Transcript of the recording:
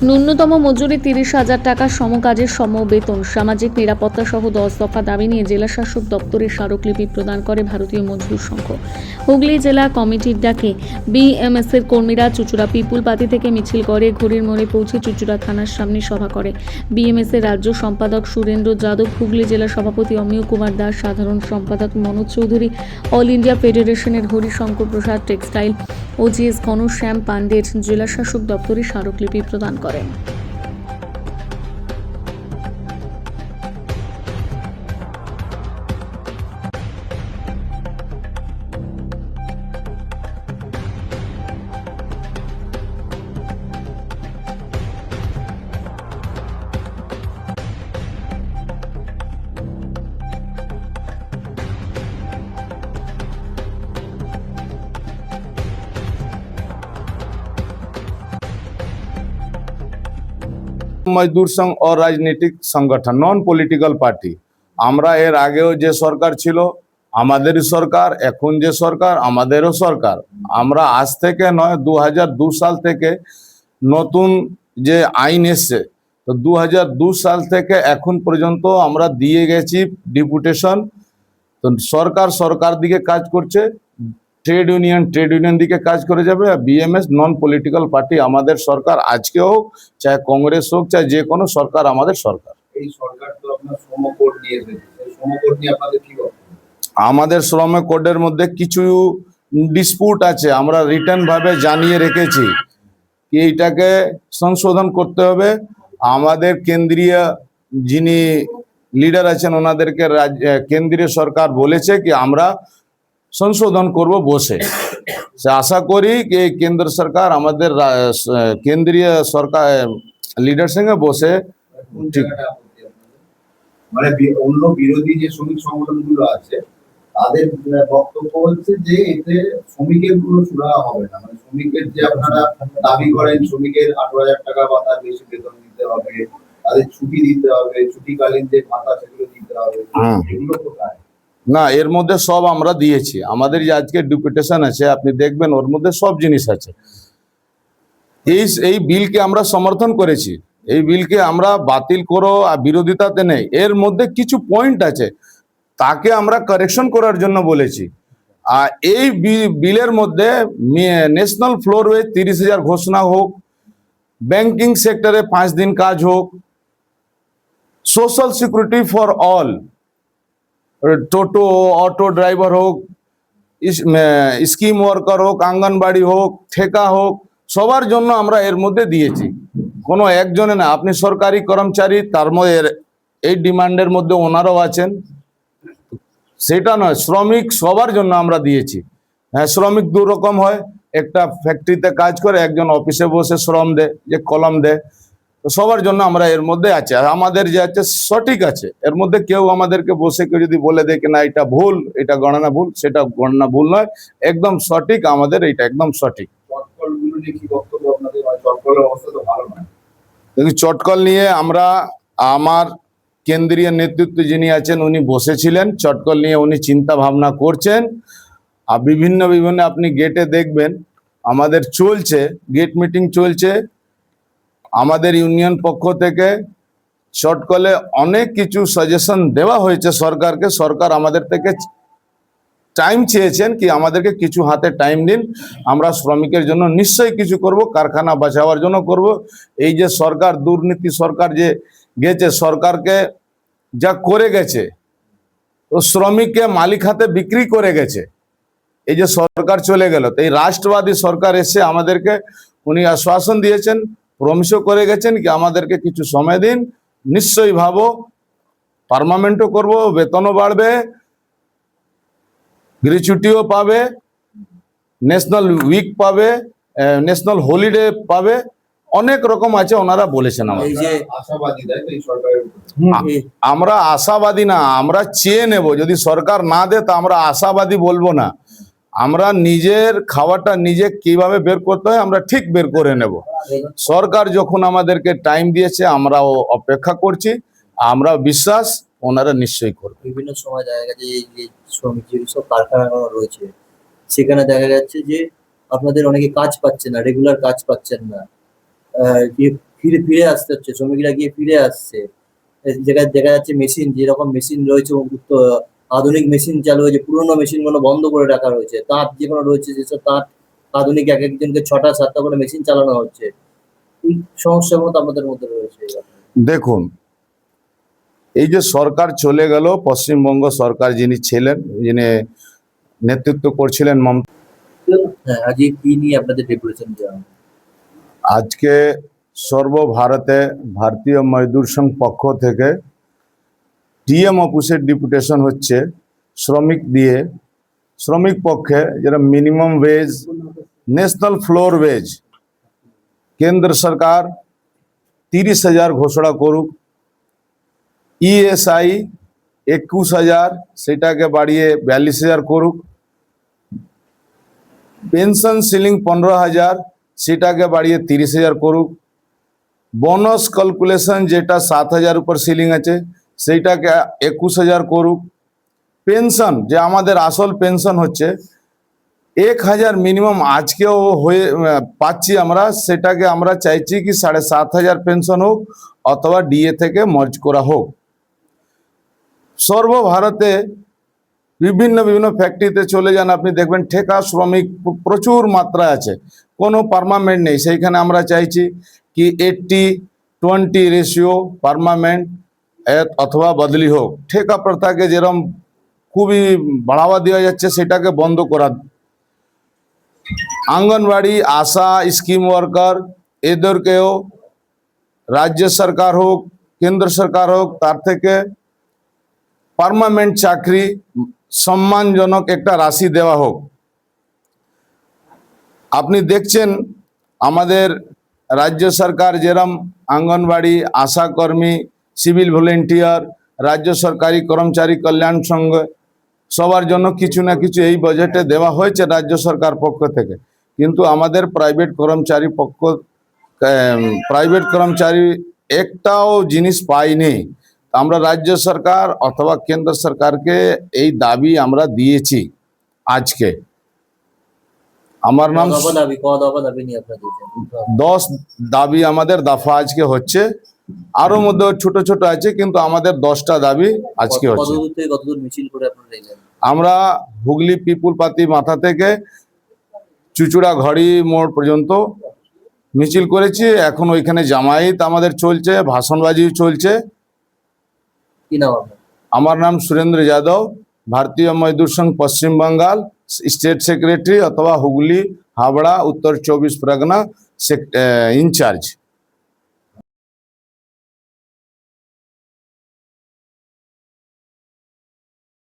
ন্যূনতম মজুরি 30,000 টাকা, সমকাজের সমবেতন, সামাজিক নিরাপত্তা সহ 10 দফা দাবি নিয়ে জেলা শাসক দপ্তরে স্মারকলিপি প্রদান করে ভারতীয় মজদুর সংঘ। হুগলি জেলা কমিটির ডাকে বিএমএস এর কর্মীরা চুচুড়া পিপুলপাতি থেকে মিছিল করে ঘড়ির মোড়ে পৌঁছে চুচুড়া থানার সামনে সভা করে। বিএমএস এর রাজ্য সম্পাদক সুরেন্দ্র যাদব, হুগলি জেলা সভাপতি অমিয় কুমার দাস, সাধারণ সম্পাদক মনোজ চৌধুরী, অল ইন্ডিয়া ফেডারেশনের হরিশঙ্কর প্রসাদ, টেক্সটাইল ওজিএস ঘনশ্যাম পান্ডের জেলা শাসক দপ্তরে স্মারকলিপি প্রদান করেন। मजदूर संघ और राजनीतिक संगठन नॉन पॉलिटिकल पार्टी আমরা এর আগেও যে সরকার ছিল আমাদেরই সরকার, এখন যে সরকার আমাদেরও সরকার। আমরা আজ থেকে নয় 2002 সাল থেকে নতুন যে আইন এসছে, তো 2002 সাল থেকে এখন পর্যন্ত আমরা দিয়ে গেছি ডেপুটেশন। তো সরকার দিকে কাজ করছে, ট্রেড ইউনিয়ন দিকে কাজ করে যাবে। বিএমএস নন পলিটিক্যাল পার্টি আমাদের সরকার, আজকে হোক চাহে কংগ্রেস হোক চাহে যে কোনো সরকার আমাদের সরকার। এই সরকার তো আপনার শ্রম কোড নিয়ে এসেছে, এই শ্রম কোড নিয়ে আপনাদের কি বক্তব্য? আমাদের শ্রম কোডের মধ্যে কিছু ডিসপুট আছে, আমরা রিটার্ন ভাবে জানিয়ে রেখেছি কি এইটাকে সংশোধন করতে হবে। আমাদের কেন্দ্রীয় যিনি লিডার আছেন ওনাদেরকে কেন্দ্রীয় সরকার বলেছে কি আমরা সংশোধন করব বসে। সে আশা করি কি কেন্দ্র সরকার আমাদের কেন্দ্রীয় সরকার লিডার সঙ্গে বসে ঠিক মানে অন্য বিরোধী যে শ্রমিক সংগঠনগুলো আছে তাদের বক্তব্য হচ্ছে যে এতে শ্রমিকের কোনো সুরাহা হবে না। মানে শ্রমিকের যে আপনারা দাবি করেন শ্রমিকের 18,000 টাকা বা তার বেশি বেতন দিতে হবে, তাদের ছুটি দিতে হবে, ছুটিকালীন যে ভাতা সেগুলো দিতে হবে, এগুলো কোথায়? না, এর মধ্যে সব আমরা দিয়েছি। আমাদের যে আজকে ডেপুটেশন আছে আপনি দেখবেন ওর মধ্যে সব জিনিস আছে। এই বিলকে আমরা সমর্থন করেছি, এই বিলকে আমরা বাতিল করো আর বিরোধিতাতে নেই। এর মধ্যে কিছু পয়েন্ট আছে তাকে আমরা কারেকশন করার জন্য বলেছি। আর এই বিলের মধ্যে ন্যাশনাল ফ্লোর ওয়েজ 30,000 ঘোষণা হোক, ব্যাংকিং সেক্টরে 5 দিন কাজ হোক, social security for all, toto auto driver হোক, স্কিম ওয়ার্কার হোক, আঙ্গনবাড়ি হোক, ঠেকা হোক, সবার জন্য আমরা এর মধ্যে দিয়েছি। কোনো একজনে না, আপনি সরকারি কর্মচারী তার মধ্যে এই ডিমান্ডের মধ্যে ওনারাও আছেন, সেটা নয়, শ্রমিক সবার জন্য আমরা দিয়েছি। হ্যাঁ, শ্রমিক দু রকম হয়, একটা ফ্যাক্টরিতে কাজ করে, একজন অফিসে বসে শ্রম দেয় যে কলম দেয়। তো সবার জন্য আমরা এর মধ্যে আছে। আর আমাদের যে আছে সঠিক আছে, এর মধ্যে কেউ আমাদেরকে বসে কেউ যদি বলে দেয় কি না এটা ভুল, এটা গণনা ভুল, সেটা গণনা ভুল নয়, একদম সঠিক। আমাদের এটা একদম সঠিক। চটকলগুলো নিয়ে কি বক্তব্য আপনাদের? চটকলের অবস্থা তো ভালো নয়। চটকল নিয়ে আমরা, আমার কেন্দ্রীয় নেতৃত্ব যিনি আছেন উনি বসেছিলেন, চটকল নিয়ে উনি চিন্তা ভাবনা করছেন। আর বিভিন্ন আপনি গেটে দেখবেন আমাদের চলছে, গেট মিটিং চলছে। আমাদের ইউনিয়ন পক্ষ থেকে চটকলে অনেক কিছু সাজেশন দেওয়া হয়েছে সরকারকে। সরকার আমাদের থেকে টাইম চেয়েছেন কি আমাদেরকে কিছু হাতে টাইম দিন, আমরা শ্রমিকের জন্য নিশ্চয়ই কিছু করব, কারখানা বাঁচাবার জন্য করব। এই যে সরকার দুর্নীতি সরকার যে গেছে, সরকারকে যা করে গেছে, তো শ্রমিককে মালিক হাতে বিক্রি করে গেছে। এই যে সরকার চলে গেল, তো এই রাষ্ট্রবাদী সরকার এসে আমাদেরকে উনি আশ্বাসন দিয়েছেন, প্রমিসও করে গেছেন কি আমাদেরকে কিছু সময় দিন, নিশ্চয়ই ভাবো, পার্মানেন্টও করব, বেতনও বাড়বে, গ্র্যাচুইটিও পাবে, ন্যাশনাল উইক পাবে, ন্যাশনাল হলিডে পাবে, অনেক রকম আছে ওনারা বলেছেন। আমরা আশাবাদী না, আমরা চেয়ে নেব। যদি সরকার না দেয় তা আমরা আশাবাদী বলবো না। আমরা নিজের খাওয়াটা নিজে কিভাবে বের করতে হয় আমরা ঠিক বের করে নেব। সরকার যখন আমাদেরকে টাইম দিয়েছে আমরাও অপেক্ষা করছি, আমরা বিশ্বাস ওনারা নিশ্চয়ই করবে। বিভিন্ন সময় দেখা গেছে যে শ্রমিক যেসব কারখানাগুলো রয়েছে সেখানে দেখা যাচ্ছে যে আপনাদের অনেকে কাজ পাচ্ছে না, রেগুলার কাজ পাচ্ছেন না, ফিরে ফিরে আসতে হচ্ছে, শ্রমিকরা গিয়ে ফিরে আসছে। এই জায়গায় দেখা যাচ্ছে মেশিন, যেরকম মেশিন রয়েছে আধুনিক মেশিন চালু হয়েছে, পুরোনো মেশিন গুলো বন্ধ করে রাখা হয়েছে। তাঁত যেগুলো রয়েছে, যেসব তাঁত আধুনিক এক একজনকে 6টা 7টা করে মেশিন চালানো হচ্ছে। এই সমস্যাগুলো তো আমাদের মধ্যে রয়েছে। দেখুন, এই যে সরকার চলে গেল, পশ্চিমবঙ্গ সরকার যিনি ছিলেন, যিনি নেতৃত্ব করছিলেন মমতা, হ্যাঁ, আজকে কি নিয়ে আপনাদের ডেপুটেশন দেওয়া হবে? আজকে সর্বভারতে ভারতীয় মজদুর সংঘ পক্ষ থেকে ডিএম অফিসের ডিপুটেশন হচ্ছে শ্রমিক দিয়ে। শ্রমিক পক্ষে যেটা minimum wage, national floor wage কেন্দ্র সরকার 30,000 ঘোষণা করুক, ইএসআই 21,000 সেটাকে বাড়িয়ে 42,000 করুক, পেনশন সিলিং 15,000 সেটাকে বাড়িয়ে 30,000 করুক, বোনাস ক্যালকুলেশন যেটা 7,000 উপর সিলিং আছে সেইটাকে 21,000 করুক, পেনশন যে আমাদের আসল পেনশন হচ্ছে 1,000 মিনিমাম আজকেও হয়ে পাচ্ছি আমরা, সেটাকে আমরা চাইছি কি 7,500 পেনশন হোক অথবা ডিএ থেকে মার্জ করা হোক। সর্বভারতে বিভিন্ন বিভিন্ন ফ্যাক্টরিতে চলে যান, আপনি দেখবেন ঠেকা শ্রমিক প্রচুর মাত্রা আছে, কোনো পার্মানেন্ট নেই। সেইখানে আমরা চাইছি কি 80-20 রেশিও পার্মানেন্ট অথবা বদলি হোক। ঠেকা প্রথাকে যেরকম খুবই বাড়াওয়া দেওয়া যাচ্ছে সেটাকে বন্ধ করা। আঙ্গনবাড়ি, আশা, স্কিম ওয়ার্কার এদেরকেও রাজ্য সরকার হোক কেন্দ্র সরকার হোক তার থেকে পার্মানেন্ট চাকরি সম্মানজনক একটা রাশি দেওয়া হোক। আপনি দেখছেন আমাদের রাজ্য সরকার যেরম আঙ্গনবাড়ি, আশা কর্মী, সিভিল ভলেন্টিয়ার, রাজ্য সরকারি কর্মচারী কল্যাণ সংঘ সবার জন্য কিছু না কিছু এই বাজেটে দেওয়া হয়েছে রাজ্য সরকার পক্ষ থেকে, কিন্তু আমাদের প্রাইভেট কর্মচারী একটাও জিনিস পাইনি। আমরা রাজ্য সরকার অথবা কেন্দ্র সরকারকে এই দাবি আমরা দিয়েছি। আজকে আমার নাম কদবা দাবি নিয়ে আপনারা দিয়েছেন? 10 দাবি আমাদের দফা আজকে হচ্ছে, আরো মধ্যে ছোট ছোট আছে, কিন্তু আমাদের 10টা দাবি আজকে হচ্ছে। কতদূর থেকে কতদূর মিছিল করে আপনারা এলেন? আমরা হুগলি পিপুল পাতি মাথা থেকে চুচুড়া ঘড়ি মোড় পর্যন্ত মিছিল করেছি। এখন ওইখানে জামায়াত আমাদের চলছে, ভাষণবাজি চলছে। কি নাম আপনার? আমার নাম সুরেন্দ্র যাদব, ভারতীয় মজদুর সংঘ পশ্চিম বাঙ্গাল স্টেট সেক্রেটারি অথবা হুগলি, হাবড়া, উত্তর 24 পরগনা ইনচার্জ।